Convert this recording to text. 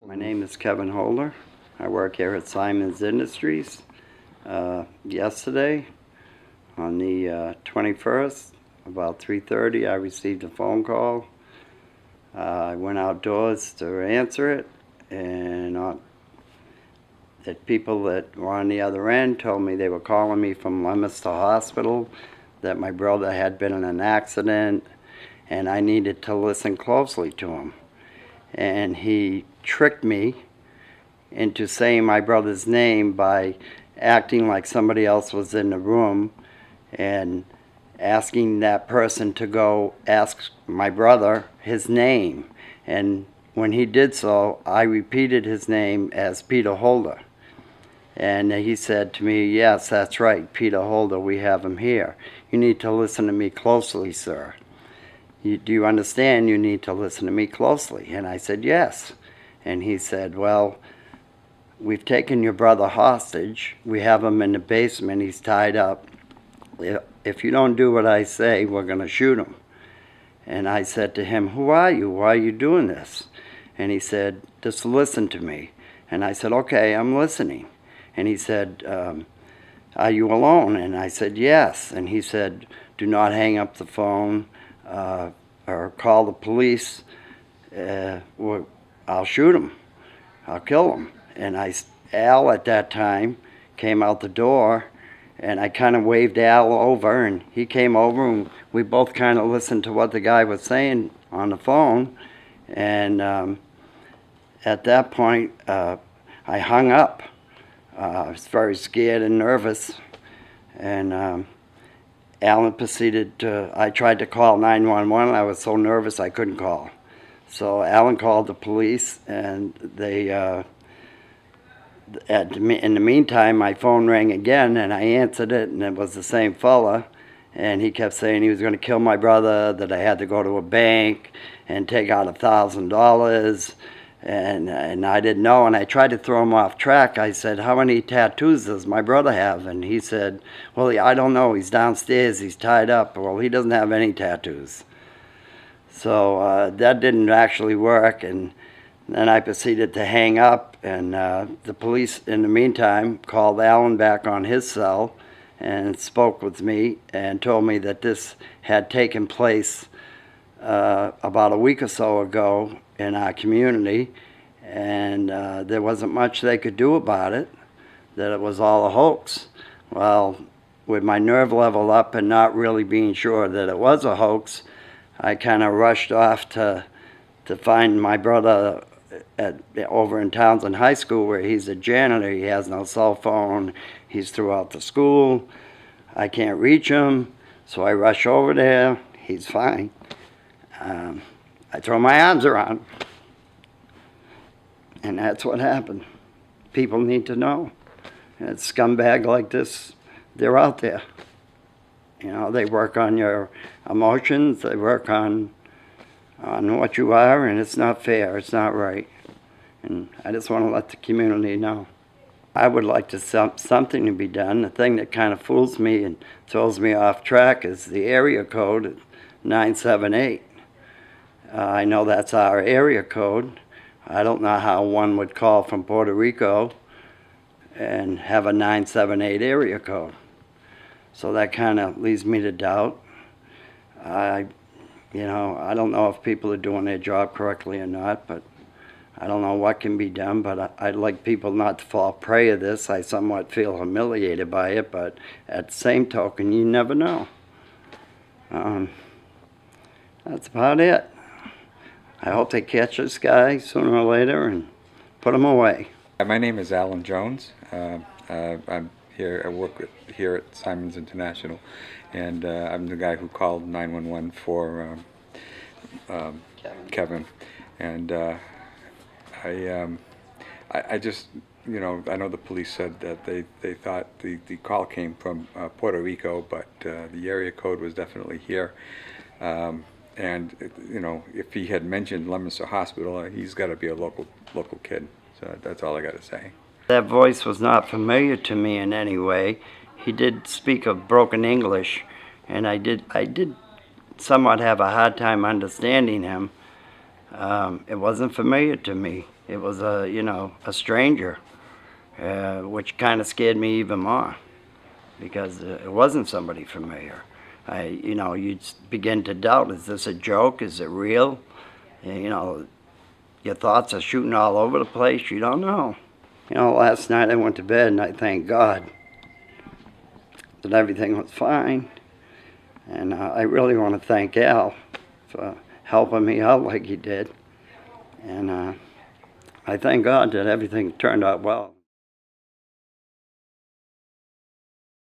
My name is Kevin Holder. I work here at Simons Industries. Yesterday, on the 21st, about 3:30, I received a phone call. I went outdoors to answer it, and the people that were on the other end told me they were calling me from Leominster Hospital, that my brother had been in an accident, and I needed to listen closely to him. And he tricked me into saying my brother's name by acting like somebody else was in the room and asking that person to go ask my brother his name. And when he did so, I repeated his name as Peter Holder. And he said to me, "Yes, that's right, Peter Holder, we have him here. You need to listen to me closely, sir. Do you understand you need to listen to me closely?" And I said, "Yes." And he said, "Well, we've taken your brother hostage. We have him in the basement. He's tied up. If you don't do what I say, we're going to shoot him." And I said to him, "Who are you? Why are you doing this?" And he said, "Just listen to me." And I said, "Okay, I'm listening." And he said, "Are you alone?" And I said, "Yes." And he said, "Do not hang up the phone or call the police. I'll shoot him. I'll kill him." And Al at that time came out the door, and I kind of waved Al over, and he came over, and we both kind of listened to what the guy was saying on the phone. And at that point, I hung up. I was very scared and nervous, and Alan proceeded to, I tried to call 911. I was so nervous I couldn't call. So Alan called the police, and they, in the meantime, my phone rang again, and I answered it, and it was the same fella. And he kept saying he was going to kill my brother, that I had to go to a bank and take out $1,000. And I didn't know, and I tried to throw him off track. I said, "How many tattoos does my brother have?" And he said, "Well, I don't know. He's downstairs. He's tied up." Well, he doesn't have any tattoos. So that didn't actually work, and then I proceeded to hang up, and the police, in the meantime, called Alan back on his cell and spoke with me and told me that this had taken place about a week or so ago in our community, and there wasn't much they could do about it, that it was all a hoax. Well, with my nerve level up and not really being sure that it was a hoax, I kind of rushed off to find my brother over in Townsend High School, where he's a janitor. He has no cell phone. He's throughout the school. I can't reach him, so I rush over there. He's fine. I throw my arms around him. And that's what happened. People need to know. And a scumbag like this, they're out there. You know, they work on your emotions. They work on what you are, and it's not fair. It's not right. And I just want to let the community know. I would like to something to be done. The thing that kind of fools me and throws me off track is the area code 978. I know that's our area code. I don't know how one would call from Puerto Rico and have a 978 area code. So that kind of leads me to doubt. I don't know if people are doing their job correctly or not, but I don't know what can be done, but I'd like people not to fall prey to this. I somewhat feel humiliated by it, but at the same token, you never know. That's about it. I hope they catch this guy sooner or later and put him away. My name is Alan Jones. I'm here. I work here at Simons International, and I'm the guy who called 911 for Kevin. And I just, I know the police said that they thought the call came from Puerto Rico, but the area code was definitely here. And if he had mentioned Leominster Hospital, he's got to be a local kid. So that's all I got to say. That voice was not familiar to me in any way. He did speak of broken English, and I did somewhat have a hard time understanding him. It wasn't familiar to me. it was a stranger, which kind of scared me even more, because it wasn't somebody familiar. You begin to doubt, is this a joke? Is it real? And, your thoughts are shooting all over the place. You don't know. Last night I went to bed and I thank God that everything was fine. And I really want to thank Al for helping me out like he did. And I thank God that everything turned out well.